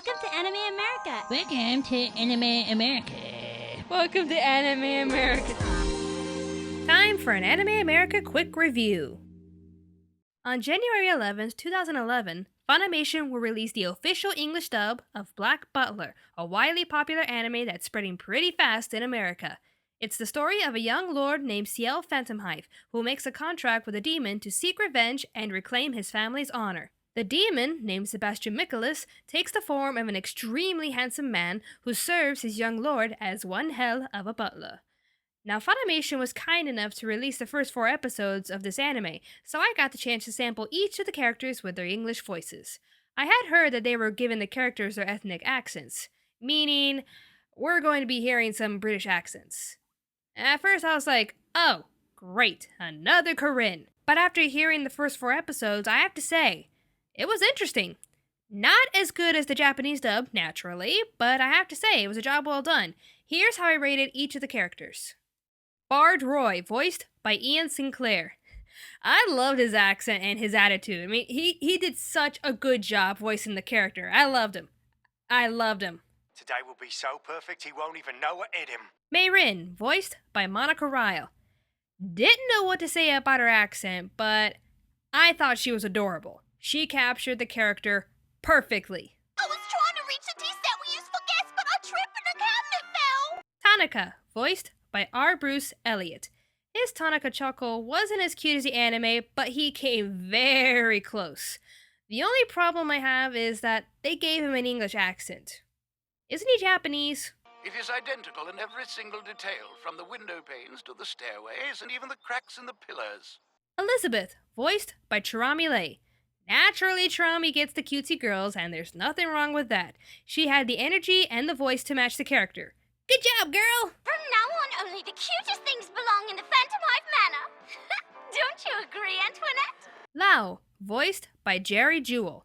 Welcome to Anime America. Welcome to Anime America. Welcome to Anime America. Time for an Anime America quick review. On January 11th, 2011, Funimation will release the official English dub of Black Butler, a widely popular anime that's spreading pretty fast in America. It's the story of a young lord named Ciel Phantomhive who makes a contract with a demon to seek revenge and reclaim his family's honor. The demon, named Sebastian Michaelis, takes the form of an extremely handsome man who serves his young lord as one hell of a butler. Now, Funimation was kind enough to release the first 4 episodes of this anime, so I got the chance to sample each of the characters with their English voices. I had heard that they were giving the characters their ethnic accents, meaning we're going to be hearing some British accents. At first I was like, oh, great, another Korean. But after hearing the first 4 episodes, I have to say, it was interesting. Not as good as the Japanese dub, naturally, but I have to say, it was a job well done. Here's how I rated each of the characters. Bard Roy, voiced by Ian Sinclair. I loved his accent and his attitude. I mean, he did such a good job voicing the character. I loved him. Today will be so perfect he won't even know what hit him. Mei Rin, voiced by Monica Ryle. Didn't know what to say about her accent, but I thought she was adorable. She captured the character perfectly. I was trying to reach the tea set we use for guests, but I tripped and the cabinet fell. Tanaka, voiced by R. Bruce Elliott. His Tanaka chuckle wasn't as cute as the anime, but he came very close. The only problem I have is that they gave him an English accent. Isn't he Japanese? It is identical in every single detail, from the window panes to the stairways and even the cracks in the pillars. Elizabeth, voiced by Cherami Leigh. Naturally, Cherami gets the cutesy girls, and there's nothing wrong with that. She had the energy and the voice to match the character. Good job, girl! From now on, only the cutest things belong in the Phantomhive Manor. Don't you agree, Antoinette? Lau, voiced by Jerry Jewell.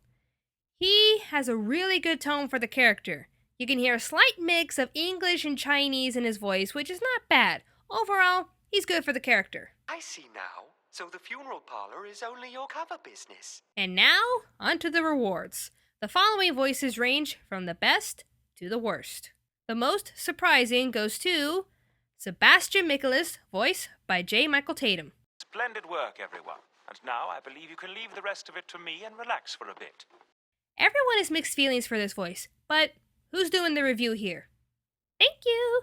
He has a really good tone for the character. You can hear a slight mix of English and Chinese in his voice, which is not bad. Overall, he's good for the character. I see now. So the funeral parlor is only your cover business. And now, onto the rewards. The following voices range from the best to the worst. The most surprising goes to Sebastian Michaelis, voiced by J.Michael Tatum. Splendid work, everyone. And now I believe you can leave the rest of it to me and relax for a bit. Everyone has mixed feelings for this voice, but who's doing the review here? Thank you!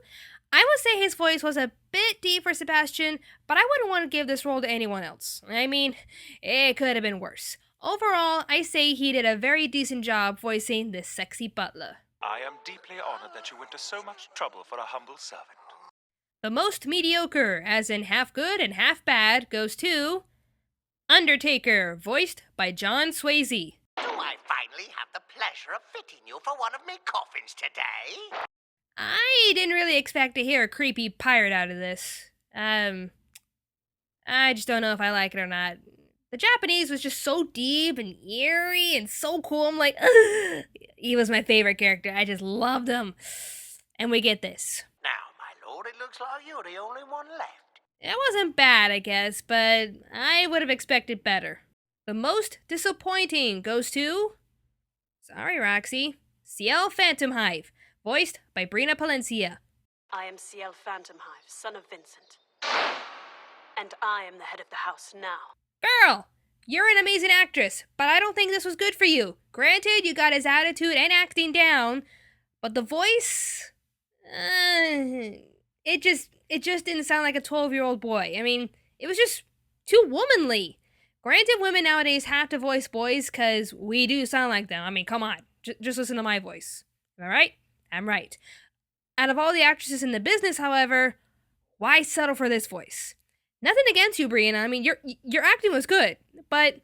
I would say his voice was a bit deep for Sebastian, but I wouldn't want to give this role to anyone else. I mean, it could have been worse. Overall, I say he did a very decent job voicing this sexy butler. I am deeply honored that you went to so much trouble for a humble servant. The most mediocre, as in half good and half bad, goes to Undertaker, voiced by John Swasey. Do I finally have the pleasure of fitting you for one of me coffins today? I didn't really expect to hear a creepy pirate out of this. I just don't know if I like it or not. The Japanese was just so deep and eerie and so cool. I'm like, ugh. He was my favorite character. I just loved him. And we get this. Now, my lord, it looks like you're the only one left. It wasn't bad, I guess, but I would have expected better. The most disappointing goes to... Sorry, Roxy. Ciel Phantomhive, voiced by Brina Polencia. I am Ciel Phantomhive, son of Vincent. And I am the head of the house now. Girl, you're an amazing actress, but I don't think this was good for you. Granted, you got his attitude and acting down, but the voice... It just didn't sound like a 12-year-old boy. I mean, it was just too womanly. Granted, women nowadays have to voice boys because we do sound like them. I mean, come on. Just listen to my voice. Am I right? I'm right. Out of all the actresses in the business, however, why settle for this voice? Nothing against you, Brina. I mean, your acting was good, but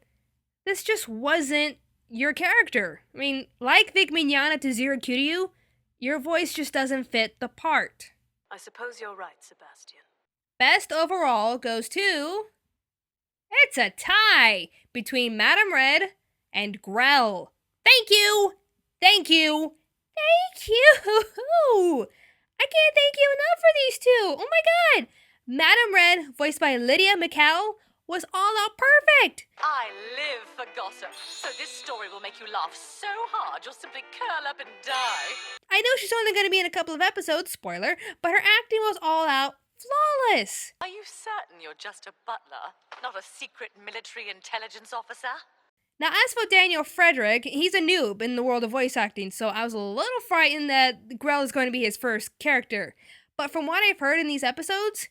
this just wasn't your character. I mean, like Vic Mignogna to Zero Kiryu, your voice just doesn't fit the part. I suppose you're right, Sebastian. Best overall goes to... It's a tie between Madame Red and Grell. Thank you! Thank you! Thank you! I can't thank you enough for these two! Oh my god! Madame Red, voiced by Lydia McCall, was all out perfect! I live for gossip, so this story will make you laugh so hard you'll simply curl up and die. I know she's only going to be in a couple of episodes, spoiler, but her acting was all out flawless. Are you certain you're just a butler, not a secret military intelligence officer? Now, as for Daniel Frederick, he's a noob in the world of voice acting, so I was a little frightened that Grell is going to be his first character. But from what I've heard in these episodes,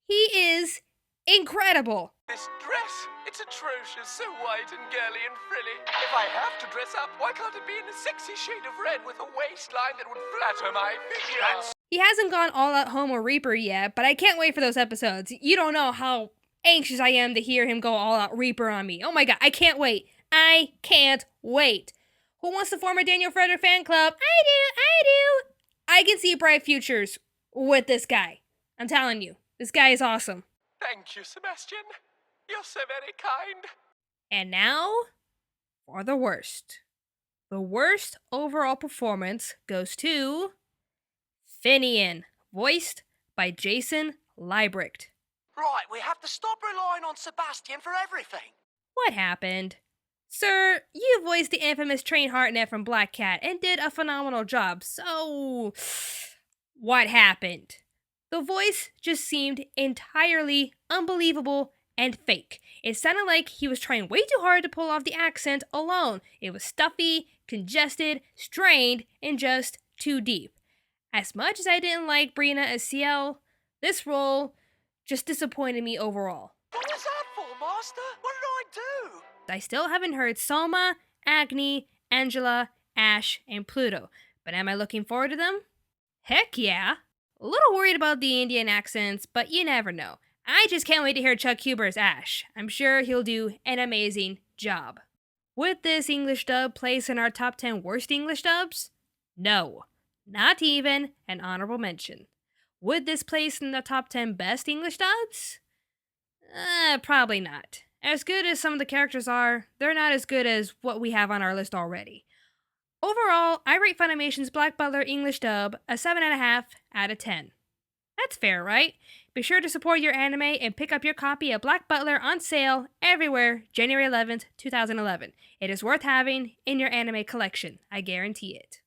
he is incredible. This dress, it's atrocious, so white and girly and frilly. If I have to dress up, why can't it be in a sexy shade of red with a waistline that would flatter my figure? He hasn't gone all out Homo Reaper yet, but I can't wait for those episodes. You don't know how anxious I am to hear him go all out Reaper on me. Oh my god, I can't wait. I can't wait. Who wants to form a Daniel Frederick fan club? I do. I can see bright futures with this guy. I'm telling you, this guy is awesome. Thank you, Sebastian. You're so very kind. And now, for the worst. The worst overall performance goes to Finian, voiced by Jason Liebrecht. Right, we have to stop relying on Sebastian for everything. What happened? Sir, you voiced the infamous Train Hartnett from Black Cat and did a phenomenal job, so what happened? The voice just seemed entirely unbelievable and fake. It sounded like he was trying way too hard to pull off the accent alone. It was stuffy, congested, strained, and just too deep. As much as I didn't like Brina as CL, this role just disappointed me overall. What was that for, Master? What did I do? I still haven't heard Soma, Agni, Angela, Ash, and Pluto, but am I looking forward to them? Heck yeah! A little worried about the Indian accents, but you never know. I just can't wait to hear Chuck Huber as Ash. I'm sure he'll do an amazing job. Would this English dub place in our top 10 worst English dubs? No. Not even an honorable mention. Would this place in the top 10 best English dubs? Probably not. As good as some of the characters are, they're not as good as what we have on our list already. Overall, I rate Funimation's Black Butler English dub a 7.5 out of 10. That's fair, right? Be sure to support your anime and pick up your copy of Black Butler on sale everywhere January 11th, 2011. It is worth having in your anime collection. I guarantee it.